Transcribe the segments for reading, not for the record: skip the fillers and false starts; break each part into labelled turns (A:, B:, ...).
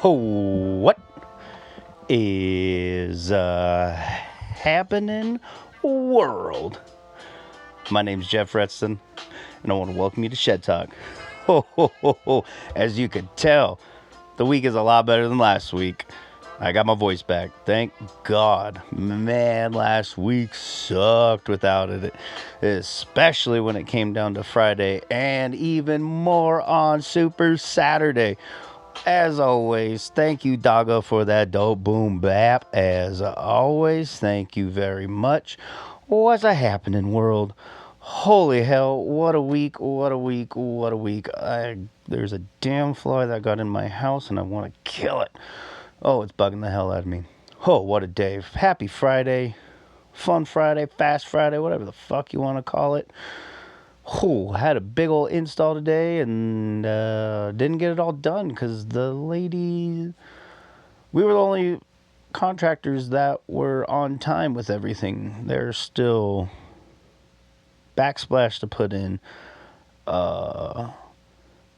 A: What is happening, world? My name's Jeff Redston, and I want to welcome you to ShedTalk. As you could tell, the week is a lot better than last week. I got my voice back. Thank God. Man, last week sucked without it. Especially when it came down to Friday, and even more on Super Saturday. As always, thank you, Doggo, for that dope boom bap. As always, thank you very much. What's a happening, world? Holy hell, what a week, what a week, what a week. There's a damn fly that got in my house and I want to kill it. Oh, it's bugging the hell out of me. Oh, what a day. Happy Friday, fun Friday, fast Friday, whatever the fuck you want to call it. Oh, had a big old install today and didn't get it all done because the lady, we were the only contractors that were on time with everything. There's still backsplash to put in,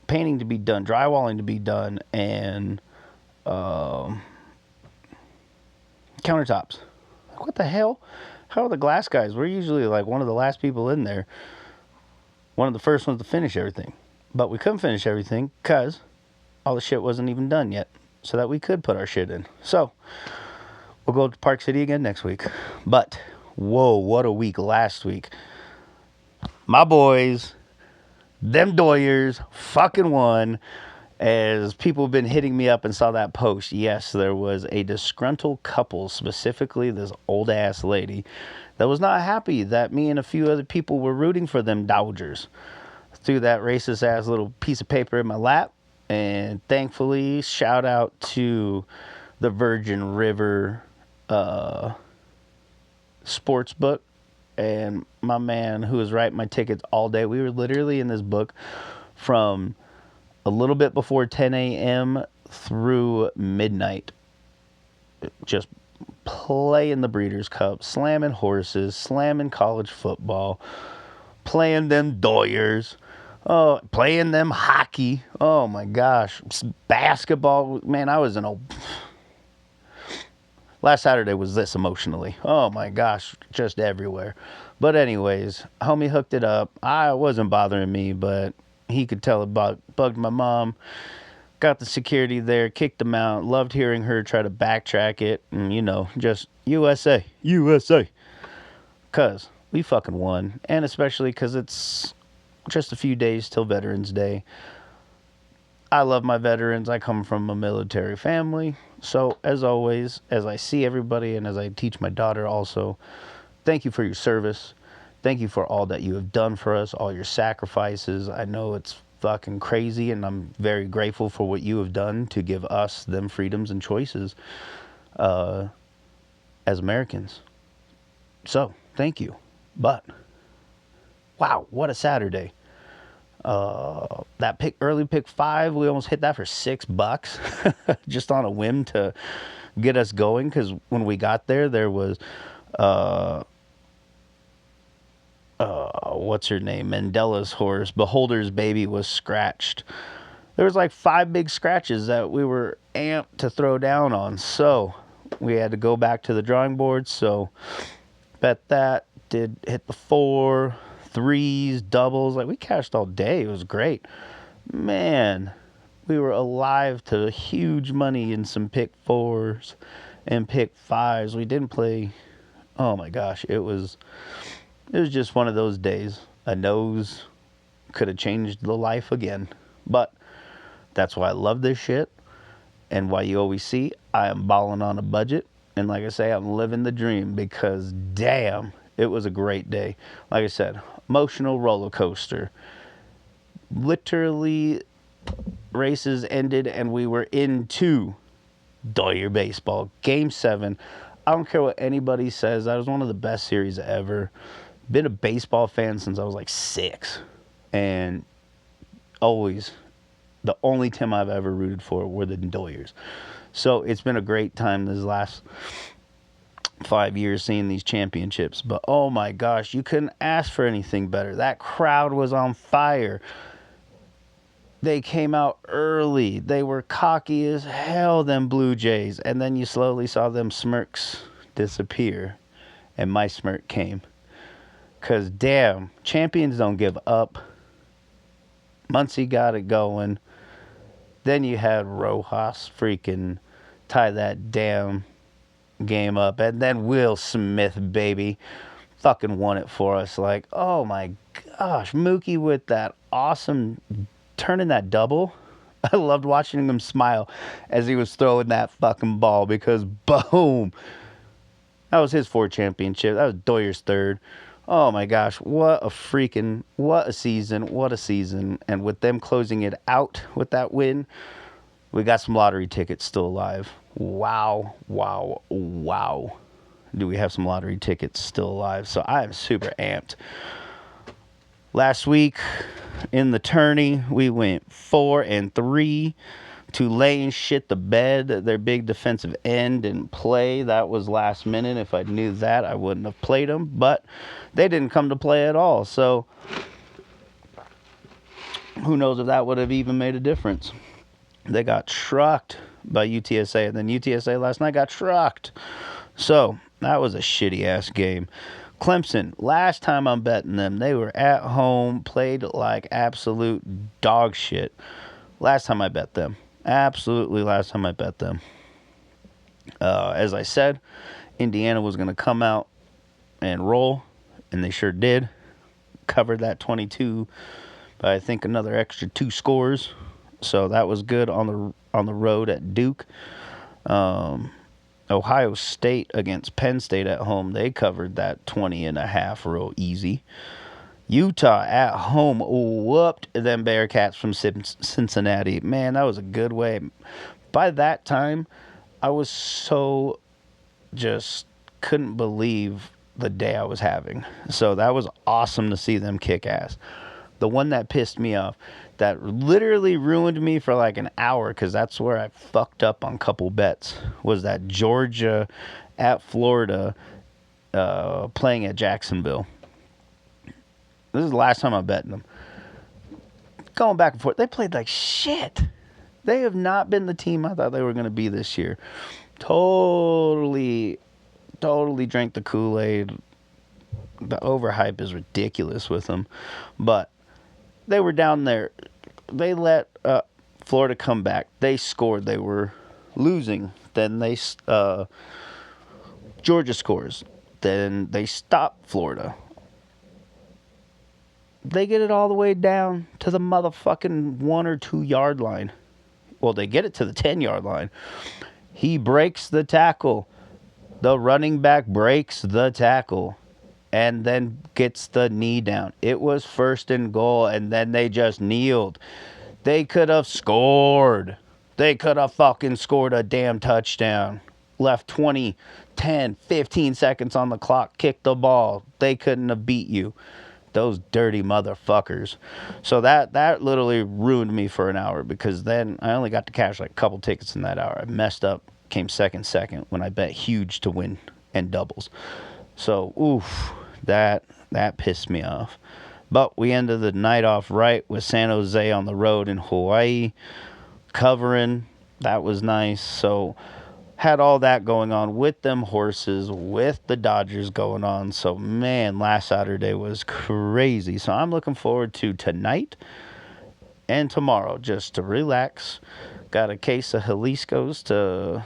A: painting to be done, drywalling to be done, and countertops. What the hell? How are the glass guys? We're usually like one of the last people in there. One of the first ones to finish everything. But we couldn't finish everything because all the shit wasn't even done yet. So that we could put our shit in. So, we'll go to Park City again next week. But, whoa, what a week last week. My boys, them Doyers, fucking won. As people have been hitting me up and saw that post, yes, there was a disgruntled couple, specifically this old-ass lady, that was not happy that me and a few other people were rooting for them Dodgers. Threw that racist-ass little piece of paper in my lap, and thankfully, shout out to the Virgin River sports book and my man who was writing my tickets all day. We were literally in this book from a little bit before 10 a.m. through midnight. Just playing the Breeders' Cup, slamming horses, slamming college football, playing them Doyers, playing them hockey. Oh my gosh. Basketball. Man, I was in a... Last Saturday was this emotionally. Oh my gosh, just everywhere. But anyways, homie hooked it up. I wasn't bothering me, but he could tell it bugged my mom. Got the security there, kicked him out. Loved hearing her try to backtrack it. And, you know, just USA, USA. Because we fucking won. And especially because it's just a few days till Veterans Day. I love my veterans. I come from a military family. So, as always, as I see everybody and as I teach my daughter also, thank you for your service. Thank you for all that you have done for us, all your sacrifices. I know it's fucking crazy, and I'm very grateful for what you have done to give us them freedoms and choices as Americans. So, thank you. But, wow, what a Saturday. That early pick 5, we almost hit that for $6 just on a whim to get us going, because when we got there, there was what's her name, Mandela's horse, Beholder's baby, was scratched. There was like 5 big scratches that we were amped to throw down on, so we had to go back to the drawing board. So bet that, did hit the 4 3s, doubles, like we cashed all day. It was great, man. We were alive to huge money in some pick 4s and pick 5s. We didn't play. Oh my gosh, it was just one of those days. A nose could have changed the life again. But that's why I love this shit, and why you always see I am balling on a budget. And like I say, I'm living the dream, because damn, it was a great day. Like I said, emotional roller coaster. Literally, races ended and we were into Doyer baseball. Game 7. I don't care what anybody says. That was one of the best series ever. Been a baseball fan since I was like 6. And always, the only team I've ever rooted for were the Doyers. So it's been a great time this last 5 years seeing these championships. But oh my gosh, you couldn't ask for anything better. That crowd was on fire. They came out early. They were cocky as hell, them Blue Jays. And then you slowly saw them smirks disappear. And my smirk came. Because, damn, champions don't give up. Muncy got it going. Then you had Rojas freaking tie that damn game up. And then Will Smith, baby, fucking won it for us. Like, oh my gosh, Mookie with that awesome turning that double. I loved watching him smile as he was throwing that fucking ball because boom. That was his 4th championship. That was Doyer's 3rd. Oh my gosh, what a season. What a season. And with them closing it out with that win, we got some lottery tickets still alive. Wow. Do we have some lottery tickets still alive? So I am super amped. Last week in the tourney, we went 4-3. Tulane shit the bed. Their big defensive end didn't play. That was last minute. If I knew that, I wouldn't have played them. But they didn't come to play at all. So who knows if that would have even made a difference. They got trucked by UTSA. And then UTSA last night got trucked. So that was a shitty-ass game. Clemson, last time I'm betting them, they were at home, played like absolute dog shit. Last time I bet them. Absolutely last time I bet them. As I said, Indiana was going to come out and roll, and they sure did. Covered that 22 by, I think, another extra 2 scores. So that was good on the road at Duke. Ohio State against Penn State at home, they covered that 20.5 real easy. Utah at home whooped them Bearcats from Cincinnati. Man, that was a good way. By that time, I was so just couldn't believe the day I was having. So that was awesome to see them kick ass. The one that pissed me off, that literally ruined me for like an hour, because that's where I fucked up on a couple bets, was that Georgia at Florida playing at Jacksonville. This is the last time I'm betting them. Going back and forth, they played like shit. They have not been the team I thought they were going to be this year. Totally drank the Kool-Aid. The overhype is ridiculous with them. But they were down there. They let Florida come back. They scored. They were losing. Then Georgia scores. Then they stop Florida. They get it all the way down to the motherfucking 1 or 2 yard line. Well, they get it to the 10-yard line. He breaks the tackle. The running back breaks the tackle and then gets the knee down. It was 1st and goal, and then they just kneeled. They could have scored. They could have fucking scored a damn touchdown. Left 20, 10, 15 seconds on the clock. Kicked the ball. They couldn't have beat you. Those dirty motherfuckers. So that literally ruined me for an hour, because then I only got to cash like a couple tickets in that hour. I messed up, came second when I bet huge to win and doubles. So, oof, that pissed me off. But we ended the night off right with San Jose on the road in Hawaii, covering. That was nice. So had all that going on with them horses, with the Dodgers going on. So, man, last Saturday was crazy. So I'm looking forward to tonight and tomorrow just to relax. Got a case of Jalisco's to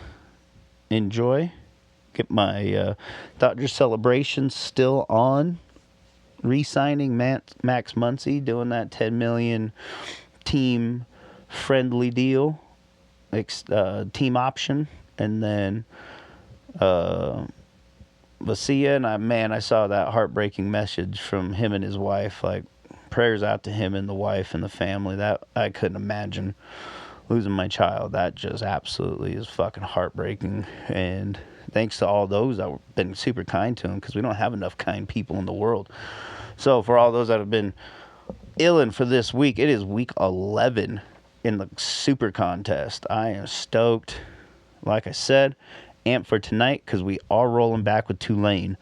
A: enjoy. Get my Dodger celebration still on. Re-signing Max Muncy, doing that $10 million team-friendly deal, team option. And then Vasia, and I saw that heartbreaking message from him and his wife. Like, prayers out to him and the wife and the family. That I couldn't imagine losing my child. That just absolutely is fucking heartbreaking. And thanks to all those that have been super kind to him, because we don't have enough kind people in the world. So for all those that have been illin for this week, it is week 11 in the SuperContest. I am stoked. Like I said, amped for tonight, because we are rolling back with Tulane.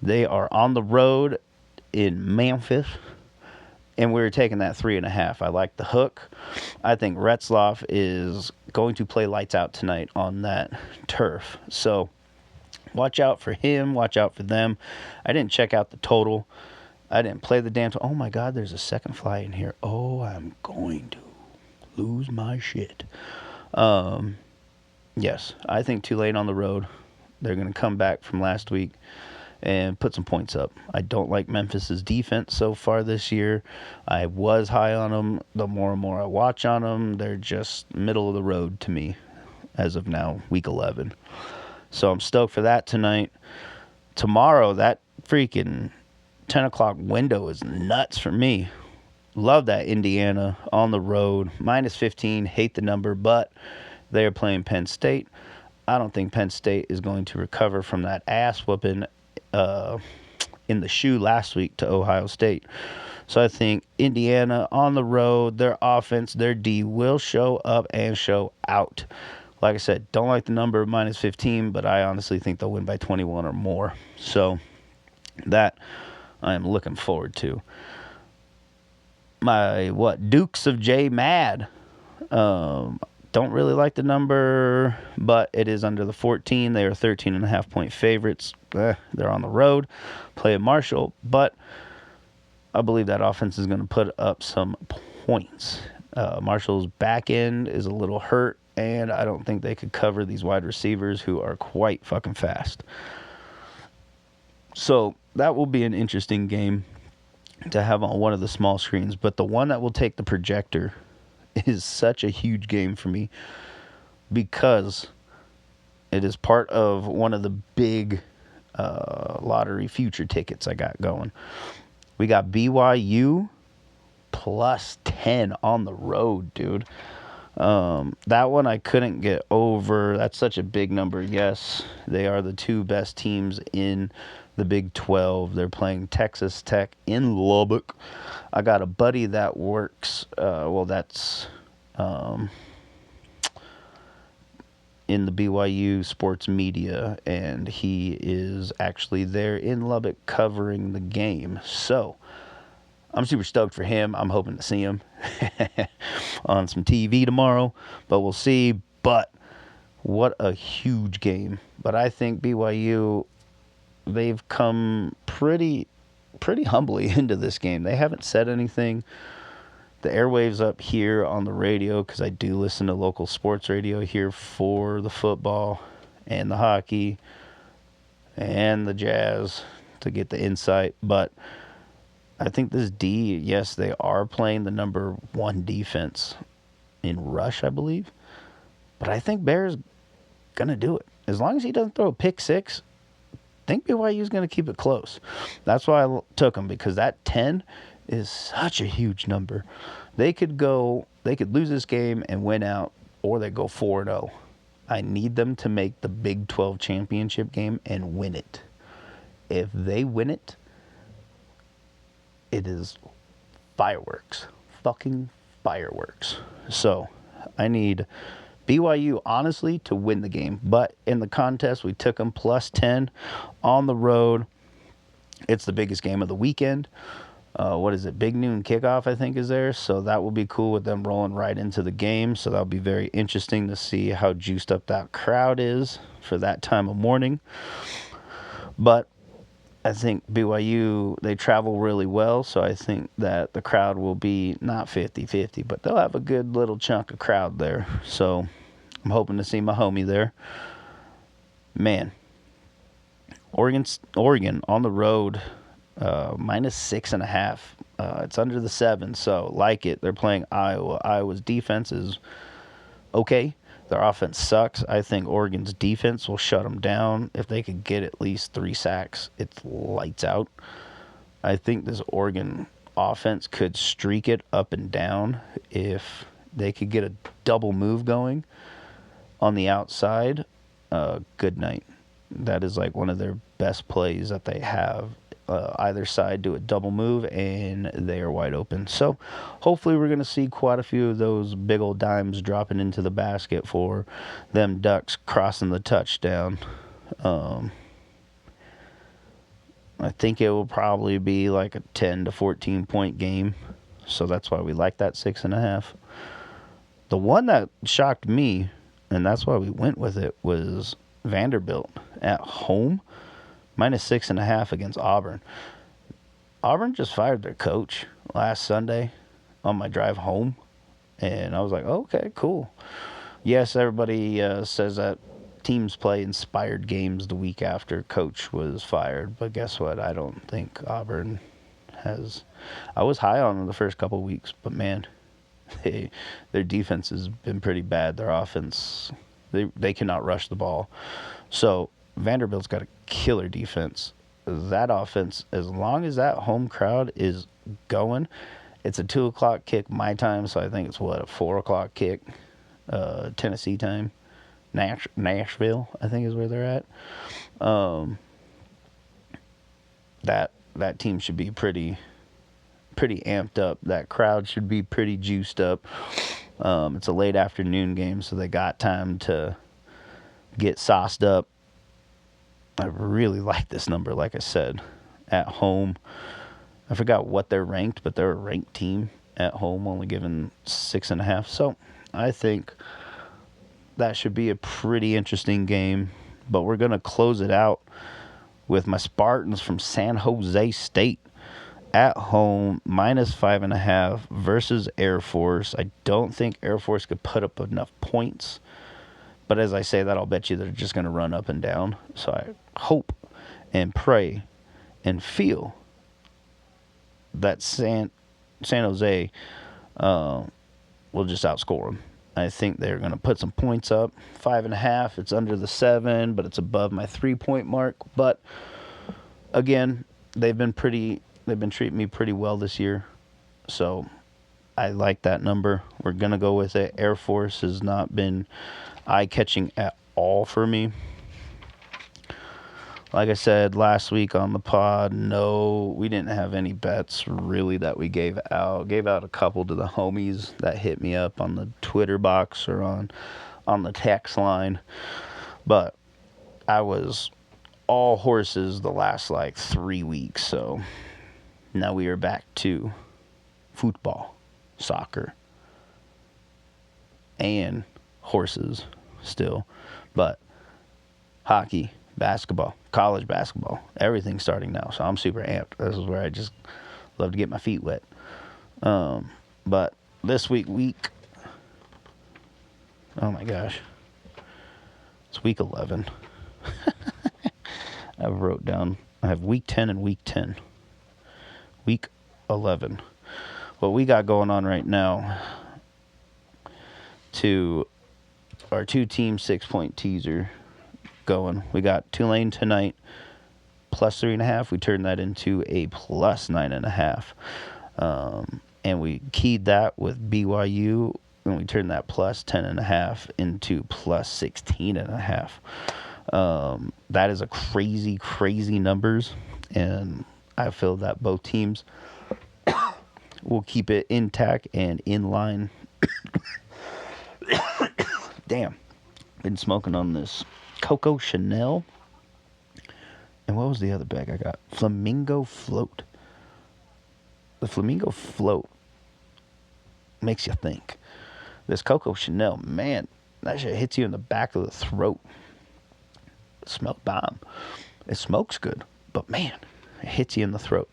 A: They are on the road in Memphis, and we were taking that 3.5. I like the hook. I think Retzloff is going to play lights out tonight on that turf. So watch out for him. Watch out for them. I didn't check out the total. I didn't play the damn. Oh my God, there's a second fly in here. Oh, I'm going to lose my shit. Yes, I think Tulane on the road. They're going to come back from last week and put some points up. I don't like Memphis's defense so far this year. I was high on them. The more and more I watch on them, they're just middle of the road to me as of now, week 11. So I'm stoked for that tonight. Tomorrow, that freaking 10 o'clock window is nuts for me. Love that Indiana on the road. -15, hate the number, but they are playing Penn State. I don't think Penn State is going to recover from that ass whooping in the shoe last week to Ohio State. So I think Indiana on the road, their offense, their D will show up and show out. Like I said, don't like the number -15, but I honestly think they'll win by 21 or more. So that I am looking forward to. My Dukes of J Mad. Don't really like the number, but it is under the 14. They are 13.5-point favorites. They're on the road, playing Marshall, but I believe that offense is going to put up some points. Marshall's back end is a little hurt, and I don't think they could cover these wide receivers who are quite fucking fast. So that will be an interesting game to have on one of the small screens, but the one that will take the projector is such a huge game for me because it is part of one of the big lottery future tickets I got going. We got BYU +10 on the road, dude. That one I couldn't get over. That's such a big number. Yes, they are the two best teams in the Big 12. They're playing Texas Tech in Lubbock. I got a buddy that works, that's in the BYU sports media, and he is actually there in Lubbock covering the game. So I'm super stoked for him. I'm hoping to see him on some TV tomorrow, but we'll see. But what a huge game. But I think BYU, they've come pretty humbly into this game. They haven't said anything. The airwaves up here on the radio, because I do listen to local sports radio here for the football and the hockey and the Jazz to get the insight. But I think this D, yes, they are playing the number 1 defense in rush, I believe. But I think Bear's going to do it. As long as he doesn't throw a pick six, I think BYU's going to keep it close. That's why I took him, because that 10 is such a huge number. They could lose this game and win out, or they go 4-0. I need them to make the Big 12 championship game and win it. If they win it, it is fireworks. Fucking fireworks. So I need BYU, honestly, to win the game. But in the contest, we took them +10 on the road. It's the biggest game of the weekend. Big noon kickoff, I think, is there. So that will be cool with them rolling right into the game. So that'll be very interesting to see how juiced up that crowd is for that time of morning. But I think BYU, they travel really well. So I think that the crowd will be not 50-50, but they'll have a good little chunk of crowd there. So I'm hoping to see my homie there. Man, Oregon on the road, -6.5. It's under the 7, so like it. They're playing Iowa. Iowa's defense is okay. Their offense sucks. I think Oregon's defense will shut them down. If they could get at least 3 sacks, it's lights out. I think this Oregon offense could streak it up and down if they could get a double move going on the outside. Good night. That is like one of their best plays that they have. Either side do a double move, and they are wide open. So hopefully we're going to see quite a few of those big old dimes dropping into the basket for them Ducks crossing the touchdown. I think it will probably be like a 10 to 14 point game. So that's why we like that 6.5. The one that shocked me, and that's why we went with it, was Vanderbilt at home, -6.5 against Auburn. Auburn just fired their coach last Sunday on my drive home, and I was like, okay, cool. Yes, everybody says that teams play inspired games the week after coach was fired, but guess what? I don't think Auburn has. I was high on them the first couple of weeks, but man, their defense has been pretty bad. Their offense, they cannot rush the ball. So Vanderbilt's got a killer defense. That offense, as long as that home crowd is going, it's a 2 o'clock kick my time, so I think it's a 4 o'clock kick, Tennessee time. Nashville, I think, is where they're at. That team should be pretty amped up. That crowd should be pretty juiced up. It's a late afternoon game, so they got time to get sauced up. I really like this number, like I said, at home. I forgot what they're ranked, but they're a ranked team at home, only given 6.5. So I think that should be a pretty interesting game. But we're going to close it out with my Spartans from San Jose State at home, -5.5 versus Air Force. I don't think Air Force could put up enough points. But as I say that, I'll bet you they're just going to run up and down. So I hope and pray and feel that San Jose will just outscore them. I think they're going to put some points up. 5.5. It's under the 7, but it's above my 3-point mark. But again, they've been treating me pretty well this year. So I like that number. We're going to go with it. Air Force has not been eye-catching at all for me. Like I said last week on the pod, no, we didn't have any bets really that we gave out. Gave out a couple to the homies that hit me up on the Twitter box or on the text line. But I was all horses the last 3 weeks. So now we are back to football, soccer, and horses still. But hockey, basketball, college basketball, everything's starting now. So I'm super amped. This is where I just love to get my feet wet. But this week, oh my gosh, it's week 11. I wrote down, I have week 10 and week 10. Week 11. What we got going on right now to our 2-team 6-point teaser going. We got Tulane tonight, +3.5. We turned that into a +9.5. And we keyed that with BYU, and we turned that +10.5 into +16.5. That is a crazy numbers, and I feel that both teams will keep it intact and in line. Damn, been smoking on this Coco Chanel. And what was the other bag I got? Flamingo Float. The Flamingo Float makes you think. This Coco Chanel, man, that shit hits you in the back of the throat. It smells bomb. It smokes good, but man, it hits you in the throat.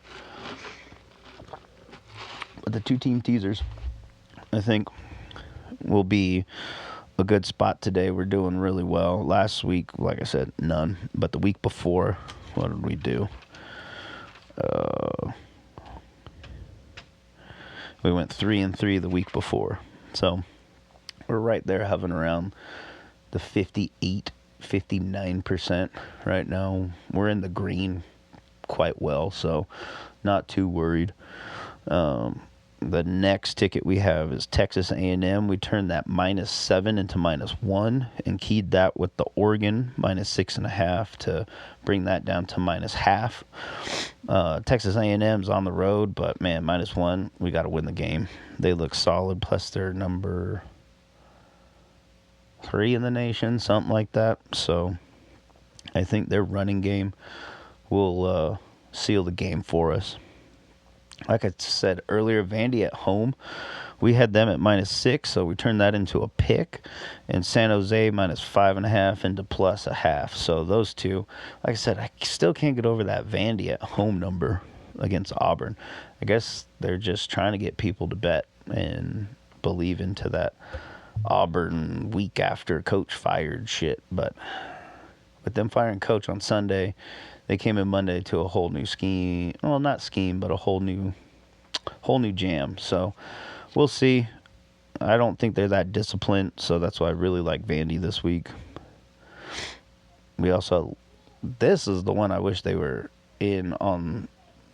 A: But the 2-team teasers, I think, will be a good spot today. We're doing really well. Last week, like I said, none. But the week before, what did we do? We went 3-3 the week before. So we're right there hovering around the 59% right now. We're in the green quite well, so not too worried. The next ticket we have is Texas A&M. We turned that -7 into -1 and keyed that with the Oregon -6.5 to bring that down to -0.5. Texas A&M's on the road, but man, -1, we got to win the game. They look solid, plus they're number 3 in the nation, something like that. So I think their running game will seal the game for us. Like I said earlier, Vandy at home, we had them at -6, so we turned that into a pick. And San Jose -5.5 into +0.5. So those two, like I said, I still can't get over that Vandy at home number against Auburn. I guess they're just trying to get people to bet and believe into that Auburn week after coach fired shit. But with them firing coach on Sunday, they came in Monday to a whole new scheme. Well, not scheme, but a whole new jam. So we'll see. I don't think they're that disciplined, so that's why I really like Vandy this week. We also, this is the one I wish they were in on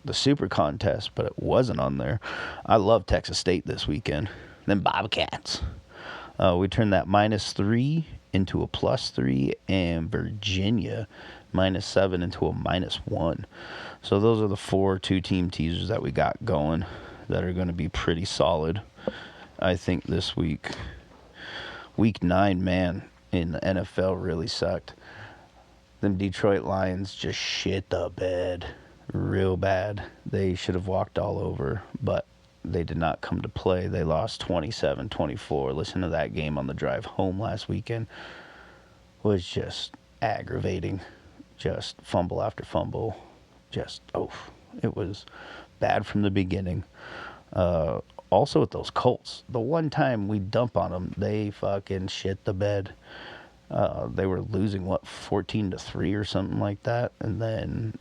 A: the SuperContest, but it wasn't on there. I love Texas State this weekend. Them Bobcats. We turned that -3 into a +3, and Virginia -7 into a -1. So those are the 4 2-team teasers that we got going that are going to be pretty solid, I think, this week. Week 9, man, in the NFL really sucked. Them Detroit Lions just shit the bed real bad. They should have walked all over, but they did not come to play. They lost 27-24. Listen to that game on the drive home last weekend. Was just aggravating. Just fumble after fumble. It was bad from the beginning. Also with those Colts, the one time we dump on them, they fucking shit the bed. They were losing, 14-3 or something like that, and then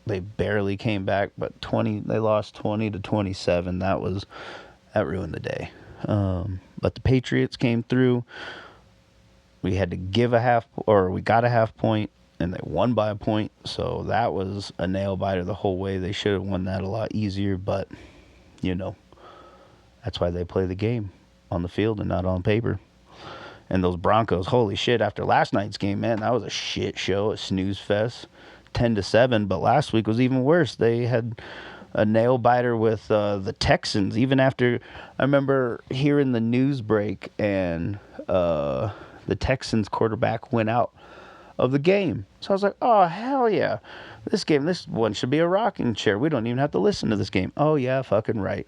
A: they barely came back, but they lost 20-27. That ruined the day. But the Patriots came through. We had to we got a half point, and they won by a point, so that was a nail biter the whole way. They should have won that a lot easier, but that's why they play the game on the field and not on paper. And those Broncos, holy shit, after last night's game, man, that was a shit show, a snooze fest, 10-7. But last week was even worse. They had a nail biter with the Texans. Even after, I remember hearing the news break, and the Texans quarterback went out of the game. So I was like, oh, hell yeah. This one should be a rocking chair. We don't even have to listen to this game. Oh, yeah, fucking right.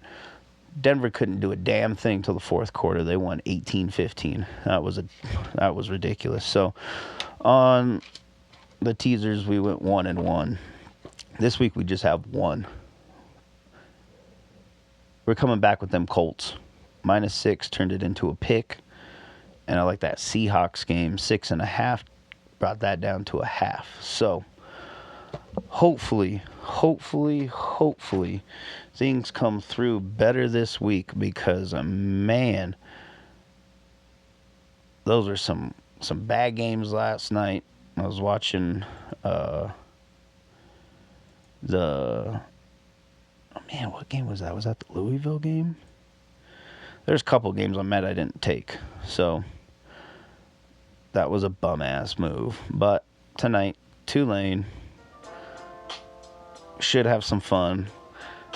A: Denver couldn't do a damn thing till the fourth quarter. They won 18-15. That was ridiculous. So on the teasers, we went 1-1. This week we just have one. We're coming back with them Colts. -6 turned it into a pick. And I like that Seahawks game. 6.5 brought that down to a half. So hopefully things come through better this week, because man, those are some bad games last night. I was watching what game was that? Was that the Louisville game? There's a couple games I'm mad I didn't take. So that was a bum ass move. But tonight, Tulane should have some fun.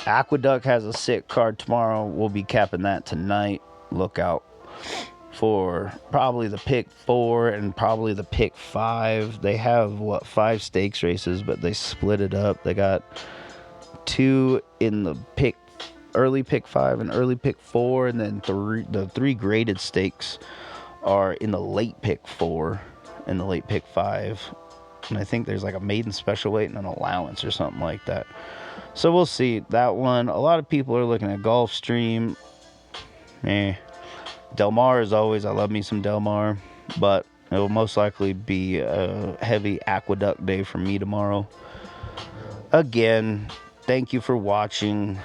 A: Aqueduct has a sick card tomorrow. We'll be capping that tonight. Look out for probably the pick 4 and probably the pick 5. They have 5 stakes races, but they split it up. They got 2 in the early pick 5 and early pick 4, and then the 3 graded stakes are in the late pick 4 and the late pick 5. And I think there's like a maiden special weight and an allowance or something like that. So we'll see that one. A lot of people are looking at Gulfstream. Del Mar, as always, I love me some Del Mar, but it will most likely be a heavy Aqueduct day for me tomorrow. Again, thank you for watching.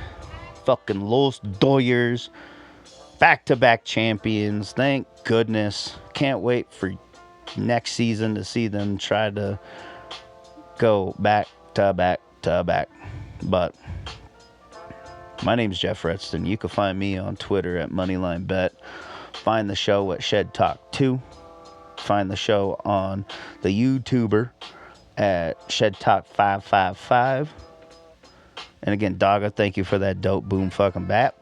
A: Fucking Los Doyers, back-to-back champions. Thank goodness. Can't wait for next season to see them try to go back to back to back. But my name's Jeff Redston. You can find me on Twitter at MoneylineBet. Find the show at ShedTalk 2. Find the show on the YouTuber at ShedTalk 555. And again, Dogga, thank you for that dope boom fucking bap.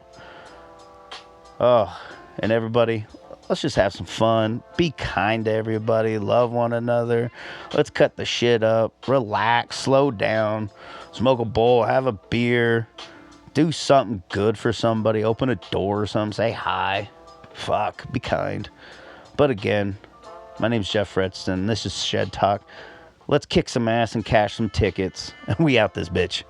A: Oh, and everybody, let's just have some fun. Be kind to everybody. Love one another. Let's cut the shit up. Relax. Slow down. Smoke a bowl. Have a beer. Do something good for somebody. Open a door or something. Say hi. Fuck. Be kind. But again, my name's Jeff Redston. This is Shed Talk. Let's kick some ass and cash some tickets. And we out this bitch.